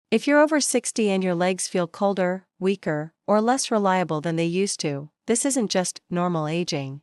If you're over 60 and your legs feel colder, weaker, or less reliable than they used to, this isn't just normal aging.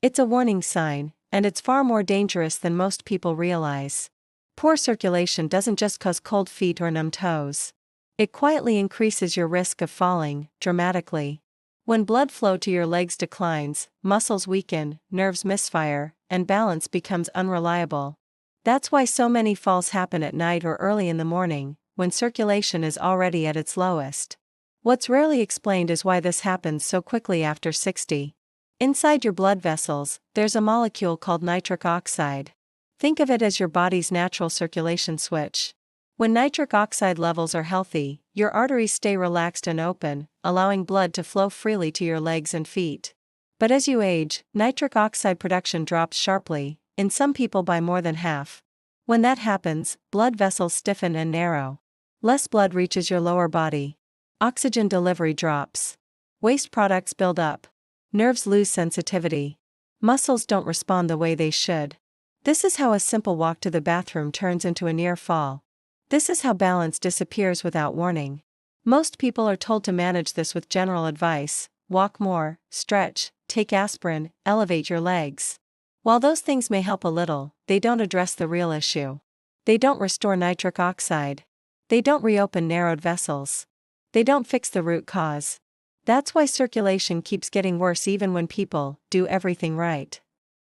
It's a warning sign, and it's far more dangerous than most people realize. Poor circulation doesn't just cause cold feet or numb toes. It quietly increases your risk of falling, dramatically. When blood flow to your legs declines, muscles weaken, nerves misfire, and balance becomes unreliable. That's why so many falls happen at night or early in the morning, when circulation is already at its lowest. What's rarely explained is why this happens so quickly after 60. Inside your blood vessels, there's a molecule called nitric oxide. Think of it as your body's natural circulation switch. When nitric oxide levels are healthy, your arteries stay relaxed and open, allowing blood to flow freely to your legs and feet. But as you age, nitric oxide production drops sharply, in some people by more than half. When that happens, blood vessels stiffen and narrow. Less blood reaches your lower body. Oxygen delivery drops. Waste products build up. Nerves lose sensitivity. Muscles don't respond the way they should. This is how a simple walk to the bathroom turns into a near fall. This is how balance disappears without warning. Most people are told to manage this with general advice: walk more, stretch, take aspirin, elevate your legs. While those things may help a little, they don't address the real issue. They don't restore nitric oxide. They don't reopen narrowed vessels. They don't fix the root cause. That's why circulation keeps getting worse even when people do everything right.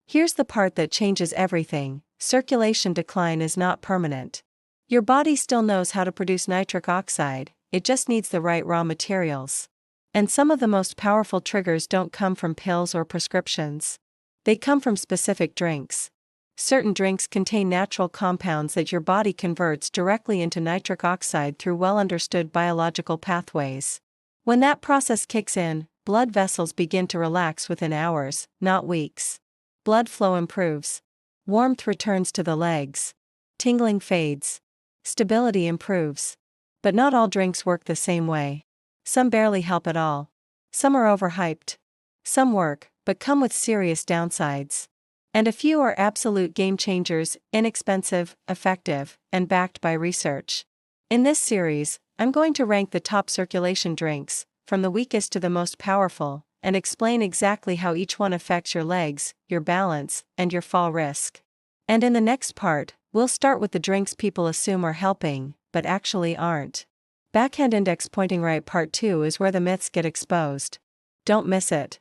Here's the part that changes everything: circulation decline is not permanent. Your body still knows how to produce nitric oxide, it just needs the right raw materials. And some of the most powerful triggers don't come from pills or prescriptions. They come from specific drinks. Certain drinks contain natural compounds that your body converts directly into nitric oxide through well-understood biological pathways. When that process kicks in, blood vessels begin to relax within hours, not weeks. Blood flow improves. Warmth returns to the legs. Tingling fades. Stability improves. But not all drinks work the same way. Some barely help at all. Some are overhyped. Some work, but come with serious downsides. And a few are absolute game changers, inexpensive, effective, and backed by research. In this series, I'm going to rank the top circulation drinks, from the weakest to the most powerful, and explain exactly how each one affects your legs, your balance, and your fall risk. And in the next part, we'll start with the drinks people assume are helping, but actually aren't. Backhand index pointing right. Part 2 is where the myths get exposed. Don't miss it.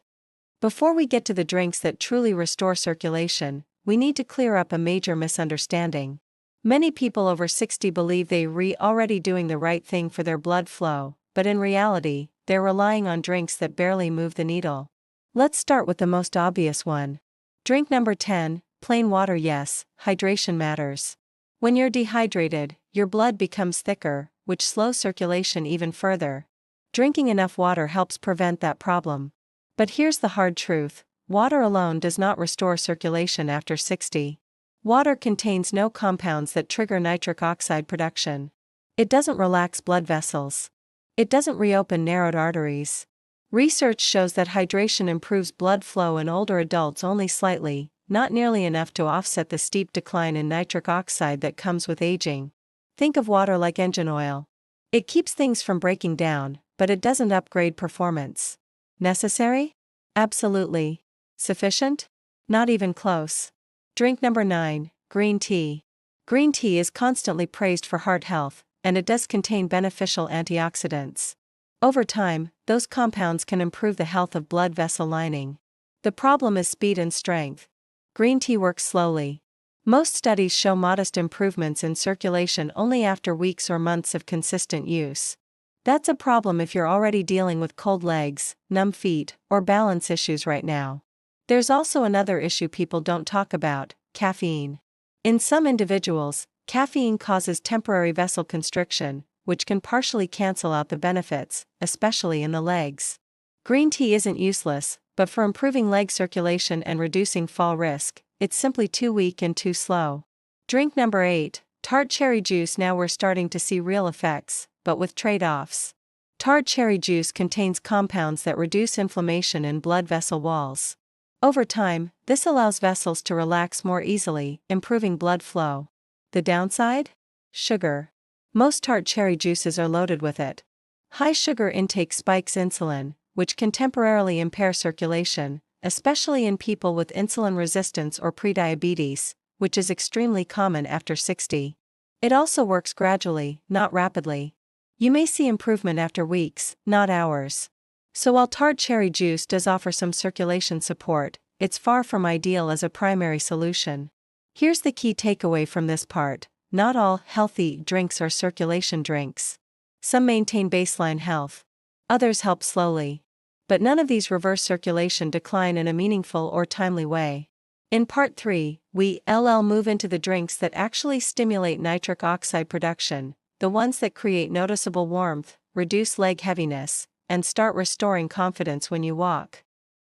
Before we get to the drinks that truly restore circulation, we need to clear up a major misunderstanding. Many people over 60 believe they're already doing the right thing for their blood flow, but in reality, they're relying on drinks that barely move the needle. Let's start with the most obvious one. Drink number 10, plain water. Yes, hydration matters. When you're dehydrated, your blood becomes thicker, which slows circulation even further. Drinking enough water helps prevent that problem. But here's the hard truth: water alone does not restore circulation after 60. Water contains no compounds that trigger nitric oxide production. It doesn't relax blood vessels. It doesn't reopen narrowed arteries. Research shows that hydration improves blood flow in older adults only slightly, not nearly enough to offset the steep decline in nitric oxide that comes with aging. Think of water like engine oil. It keeps things from breaking down, but it doesn't upgrade performance. Necessary? Absolutely. Sufficient? Not even close. Drink number 9, green tea. Green tea is constantly praised for heart health, and it does contain beneficial antioxidants. Over time, those compounds can improve the health of blood vessel lining. The problem is speed and strength. Green tea works slowly. Most studies show modest improvements in circulation only after weeks or months of consistent use. That's a problem if you're already dealing with cold legs, numb feet, or balance issues right now. There's also another issue people don't talk about: caffeine. In some individuals, caffeine causes temporary vessel constriction, which can partially cancel out the benefits, especially in the legs. Green tea isn't useless, but for improving leg circulation and reducing fall risk, it's simply too weak and too slow. Drink number 8, tart cherry juice. Now we're starting to see real effects, but with trade-offs. Tart cherry juice contains compounds that reduce inflammation in blood vessel walls. Over time, this allows vessels to relax more easily, improving blood flow. The downside? Sugar. Most tart cherry juices are loaded with it. High sugar intake spikes insulin, which can temporarily impair circulation, especially in people with insulin resistance or prediabetes, which is extremely common after 60. It also works gradually, not rapidly. You may see improvement after weeks, not hours. So while tart cherry juice does offer some circulation support, it's far from ideal as a primary solution. Here's the key takeaway from this part: not all healthy drinks are circulation drinks. Some maintain baseline health. Others help slowly. But none of these reverse circulation decline in a meaningful or timely way. In Part 3, we'll move into the drinks that actually stimulate nitric oxide production, the ones that create noticeable warmth, reduce leg heaviness, and start restoring confidence when you walk.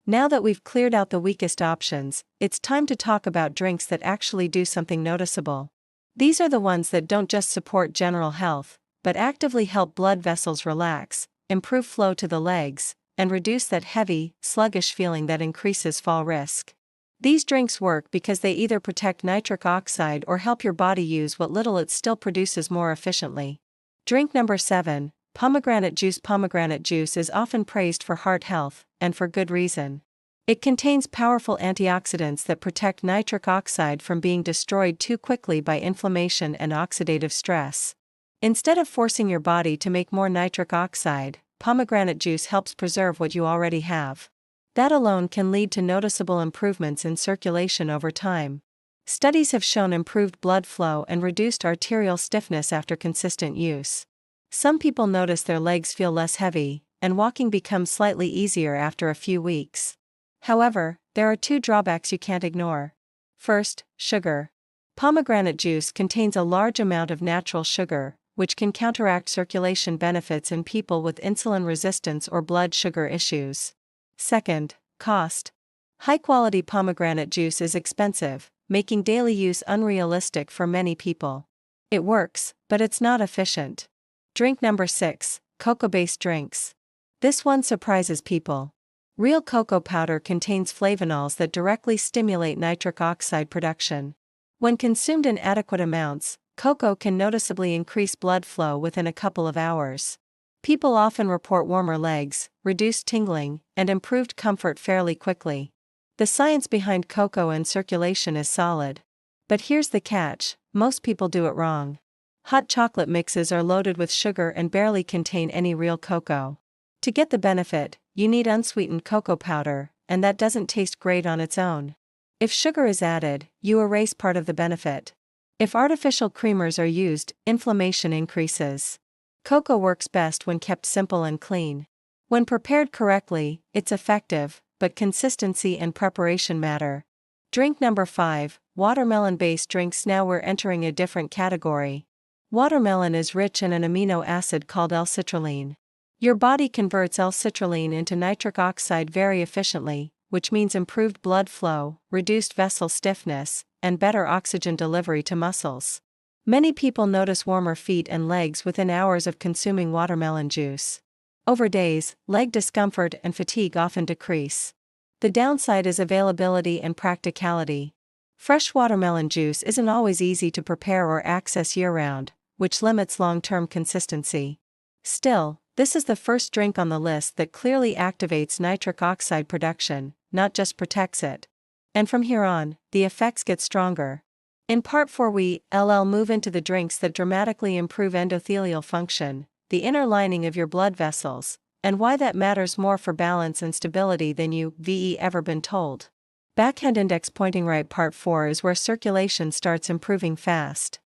Now that we've cleared out the weakest options, it's time to talk about drinks that actually do something noticeable. These are the ones that don't just support general health, but actively help blood vessels relax, improve flow to the legs, and reduce that heavy, sluggish feeling that increases fall risk. These drinks work because they either protect nitric oxide or help your body use what little it still produces more efficiently. Drink number 7, pomegranate juice. Pomegranate juice is often praised for heart health, and for good reason. It contains powerful antioxidants that protect nitric oxide from being destroyed too quickly by inflammation and oxidative stress. Instead of forcing your body to make more nitric oxide, pomegranate juice helps preserve what you already have. That alone can lead to noticeable improvements in circulation over time. Studies have shown improved blood flow and reduced arterial stiffness after consistent use. Some people notice their legs feel less heavy, and walking becomes slightly easier after a few weeks. However, there are 2 drawbacks you can't ignore. First, sugar. Pomegranate juice contains a large amount of natural sugar, which can counteract circulation benefits in people with insulin resistance or blood sugar issues. Second, cost. High-quality pomegranate juice is expensive, making daily use unrealistic for many people. It works, but it's not efficient. Drink number 6, cocoa-based drinks. This one surprises people. Real cocoa powder contains flavonols that directly stimulate nitric oxide production. When consumed in adequate amounts, cocoa can noticeably increase blood flow within a couple of hours. People often report warmer legs, reduced tingling, and improved comfort fairly quickly. The science behind cocoa and circulation is solid. But here's the catch: most people do it wrong. Hot chocolate mixes are loaded with sugar and barely contain any real cocoa. To get the benefit, you need unsweetened cocoa powder, and that doesn't taste great on its own. If sugar is added, you erase part of the benefit. If artificial creamers are used, inflammation increases. Cocoa works best when kept simple and clean. When prepared correctly, it's effective, but consistency and preparation matter. Drink number 5, watermelon-based drinks. Now we're entering a different category. Watermelon is rich in an amino acid called L-citrulline. Your body converts L-citrulline into nitric oxide very efficiently, which means improved blood flow, reduced vessel stiffness, and better oxygen delivery to muscles. Many people notice warmer feet and legs within hours of consuming watermelon juice. Over days, leg discomfort and fatigue often decrease. The downside is availability and practicality. Fresh watermelon juice isn't always easy to prepare or access year-round, which limits long-term consistency. Still, this is the first drink on the list that clearly activates nitric oxide production, not just protects it. And from here on, the effects get stronger. In Part 4 we'll move into the drinks that dramatically improve endothelial function, the inner lining of your blood vessels, and why that matters more for balance and stability than you've ever been told. Backhand index pointing right. Part 4 is where circulation starts improving fast.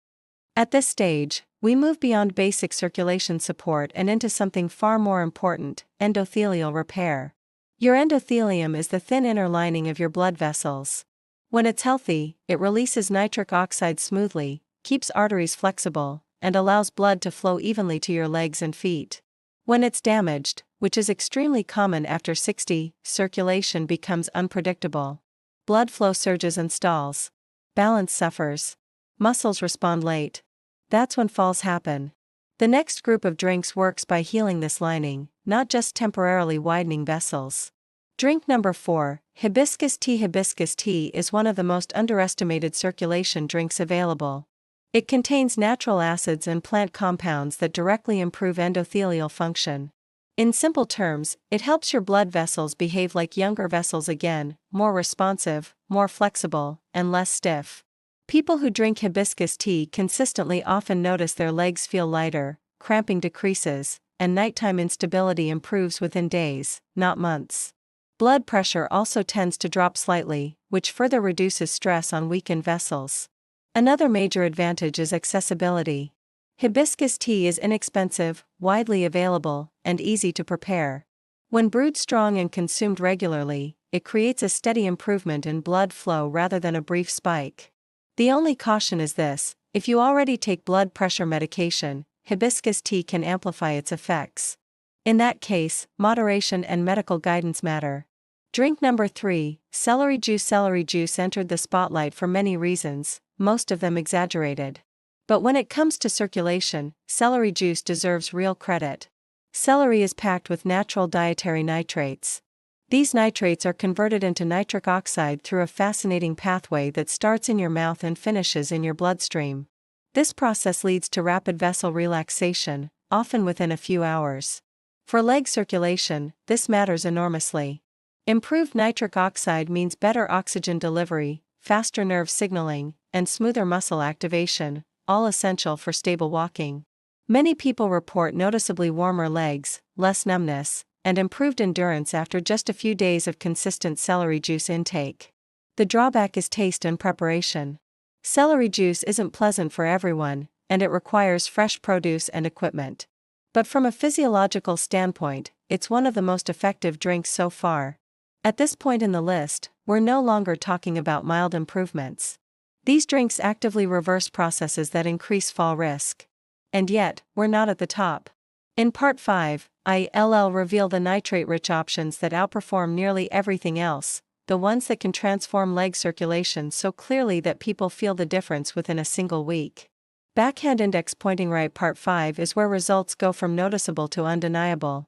At this stage, we move beyond basic circulation support and into something far more important: endothelial repair. Your endothelium is the thin inner lining of your blood vessels. When it's healthy, it releases nitric oxide smoothly, keeps arteries flexible, and allows blood to flow evenly to your legs and feet. When it's damaged, which is extremely common after 60, circulation becomes unpredictable. Blood flow surges and stalls. Balance suffers. Muscles respond late. That's when falls happen. The next group of drinks works by healing this lining, not just temporarily widening vessels. Drink number 4, hibiscus tea. Hibiscus tea is one of the most underestimated circulation drinks available. It contains natural acids and plant compounds that directly improve endothelial function. In simple terms, it helps your blood vessels behave like younger vessels again, more responsive, more flexible, and less stiff. People who drink hibiscus tea consistently often notice their legs feel lighter, cramping decreases, and nighttime instability improves within days, not months. Blood pressure also tends to drop slightly, which further reduces stress on weakened vessels. Another major advantage is accessibility. Hibiscus tea is inexpensive, widely available, and easy to prepare. When brewed strong and consumed regularly, it creates a steady improvement in blood flow rather than a brief spike. The only caution is this: if you already take blood pressure medication, hibiscus tea can amplify its effects. In that case, moderation and medical guidance matter. Drink number 3, celery juice. Celery juice entered the spotlight for many reasons, most of them exaggerated. But when it comes to circulation, celery juice deserves real credit. Celery is packed with natural dietary nitrates. These nitrates are converted into nitric oxide through a fascinating pathway that starts in your mouth and finishes in your bloodstream. This process leads to rapid vessel relaxation, often within a few hours. For leg circulation, this matters enormously. Improved nitric oxide means better oxygen delivery, faster nerve signaling, and smoother muscle activation, all essential for stable walking. Many people report noticeably warmer legs, less numbness, and improved endurance after just a few days of consistent celery juice intake. The drawback is taste and preparation. Celery juice isn't pleasant for everyone, and it requires fresh produce and equipment. But from a physiological standpoint, it's one of the most effective drinks so far. At this point in the list, we're no longer talking about mild improvements. These drinks actively reverse processes that increase fall risk. And yet, we're not at the top. In Part 5, I'll reveal the nitrate-rich options that outperform nearly everything else, the ones that can transform leg circulation so clearly that people feel the difference within a single week. Backhand index pointing right. Part 5 is where results go from noticeable to undeniable.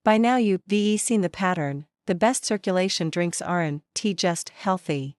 By now you've seen the pattern. The best circulation drinks aren't just healthy.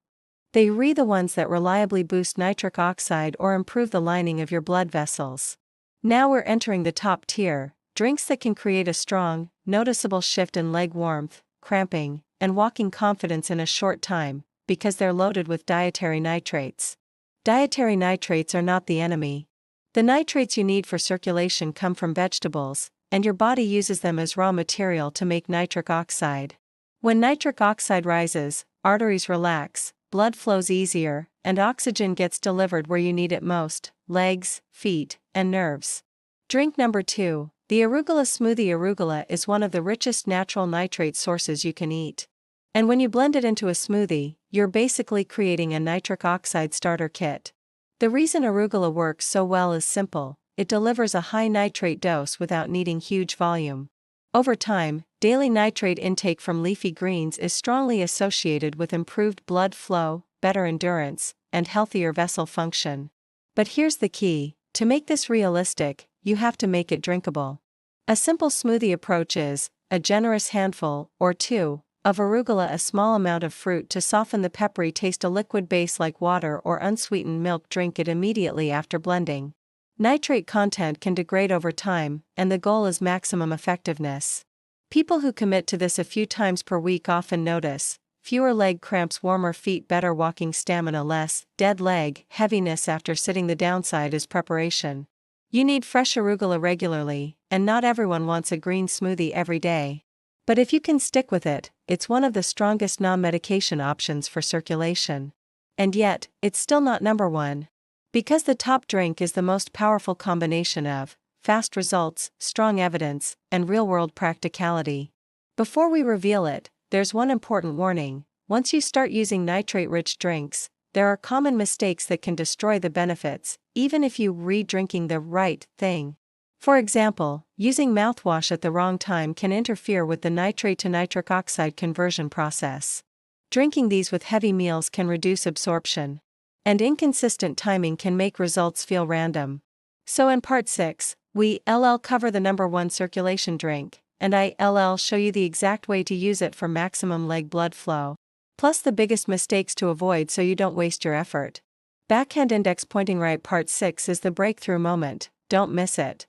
They're the ones that reliably boost nitric oxide or improve the lining of your blood vessels. Now we're entering the top tier, drinks that can create a strong, noticeable shift in leg warmth, cramping, and walking confidence in a short time, because they're loaded with dietary nitrates. Dietary nitrates are not the enemy. The nitrates you need for circulation come from vegetables, and your body uses them as raw material to make nitric oxide. When nitric oxide rises, arteries relax, blood flows easier, and oxygen gets delivered where you need it most: legs, feet, and nerves. Drink number 2, the arugula smoothie. Arugula is one of the richest natural nitrate sources you can eat. And when you blend it into a smoothie, you're basically creating a nitric oxide starter kit. The reason arugula works so well is simple: it delivers a high nitrate dose without needing huge volume. Over time, daily nitrate intake from leafy greens is strongly associated with improved blood flow, better endurance, and healthier vessel function. But here's the key: to make this realistic, you have to make it drinkable. A simple smoothie approach is a generous handful, or 2, of arugula, a small amount of fruit to soften the peppery taste, a liquid base like water or unsweetened milk. Drink it immediately after blending. Nitrate content can degrade over time, and the goal is maximum effectiveness. People who commit to this a few times per week often notice fewer leg cramps, warmer feet, better walking stamina, less dead leg heaviness after sitting. The downside is preparation. You need fresh arugula regularly, and not everyone wants a green smoothie every day. But if you can stick with it, it's one of the strongest non-medication options for circulation. And yet, it's still not number 1. Because the top drink is the most powerful combination of fast results, strong evidence, and real-world practicality. Before we reveal it, there's one important warning: once you start using nitrate-rich drinks, there are common mistakes that can destroy the benefits, even if you drinking the right thing. For example, using mouthwash at the wrong time can interfere with the nitrate to nitric oxide conversion process. Drinking these with heavy meals can reduce absorption. And inconsistent timing can make results feel random. So in Part 6, we'll cover the number 1 circulation drink, and I'll show you the exact way to use it for maximum leg blood flow. Plus the biggest mistakes to avoid so you don't waste your effort. Backhand index pointing right part 6 is the breakthrough moment, don't miss it.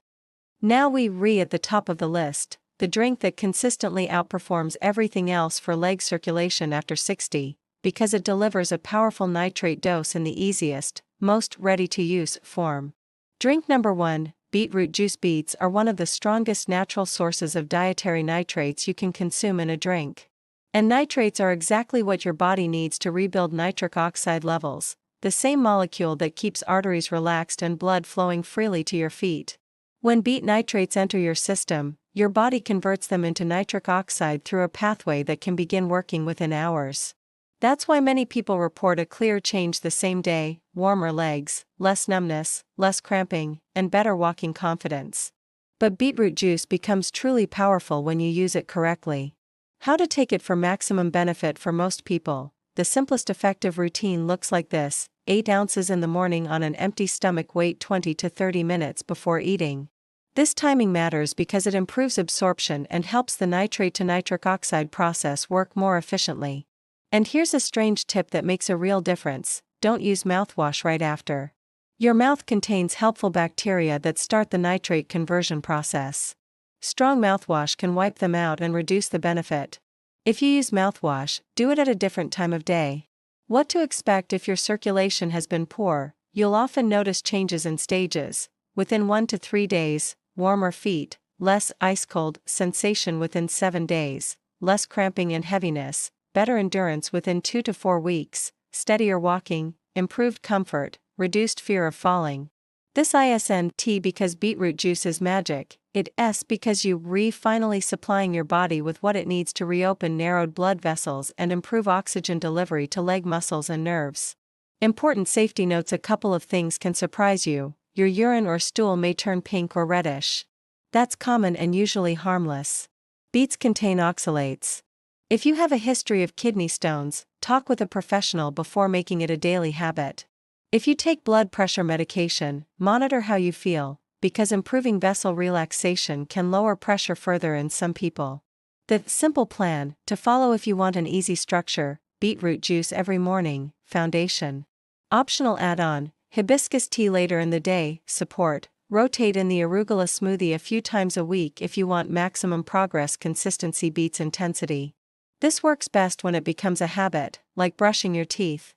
Now at the top of the list, the drink that consistently outperforms everything else for leg circulation after 60, because it delivers a powerful nitrate dose in the easiest, most ready-to-use form. Drink number 1, beetroot juice. Beets are one of the strongest natural sources of dietary nitrates you can consume in a drink. And nitrates are exactly what your body needs to rebuild nitric oxide levels, the same molecule that keeps arteries relaxed and blood flowing freely to your feet. When beet nitrates enter your system, your body converts them into nitric oxide through a pathway that can begin working within hours. That's why many people report a clear change the same day: warmer legs, less numbness, less cramping, and better walking confidence. But beetroot juice becomes truly powerful when you use it correctly. How to take it for maximum benefit for most people? The simplest effective routine looks like this: 8 ounces in the morning on an empty stomach. Wait 20 to 30 minutes before eating. This timing matters because it improves absorption and helps the nitrate to nitric oxide process work more efficiently. And here's a strange tip that makes a real difference: don't use mouthwash right after. Your mouth contains helpful bacteria that start the nitrate conversion process. Strong mouthwash can wipe them out and reduce the benefit. If you use mouthwash, do it at a different time of day. What to expect if your circulation has been poor? You'll often notice changes in stages. Within 1 to 3 days, warmer feet, less ice-cold sensation within 7 days, less cramping and heaviness, better endurance within 2 to 4 weeks, steadier walking, improved comfort, reduced fear of falling. This isn't because beetroot juice is magic, it's because you finally supplying your body with what it needs to reopen narrowed blood vessels and improve oxygen delivery to leg muscles and nerves. Important safety notes: a couple of things can surprise you. Your urine or stool may turn pink or reddish. That's common and usually harmless. Beets contain oxalates. If you have a history of kidney stones, talk with a professional before making it a daily habit. If you take blood pressure medication, monitor how you feel, because improving vessel relaxation can lower pressure further in some people. The simple plan to follow if you want an easy structure: beetroot juice every morning, foundation. Optional add-on: hibiscus tea later in the day, support. Rotate in the arugula smoothie a few times a week if you want maximum progress. Consistency beats intensity. This works best when it becomes a habit, like brushing your teeth.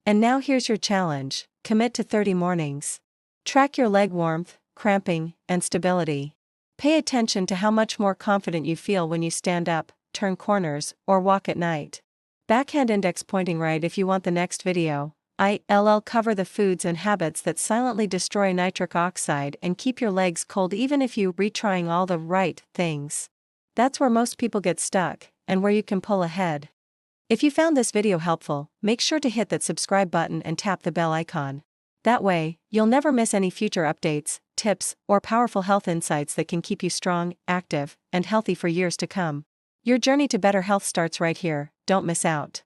And now here's your challenge: commit to 30 mornings. Track your leg warmth, cramping, and stability. Pay attention to how much more confident you feel when you stand up, turn corners, or walk at night. Backhand index pointing right. If you want the next video, I'll cover the foods and habits that silently destroy nitric oxide and keep your legs cold even if you retrying all the right things. That's where most people get stuck, and where you can pull ahead. If you found this video helpful, make sure to hit that subscribe button and tap the bell icon. That way, you'll never miss any future updates, tips, or powerful health insights that can keep you strong, active, and healthy for years to come. Your journey to better health starts right here, don't miss out.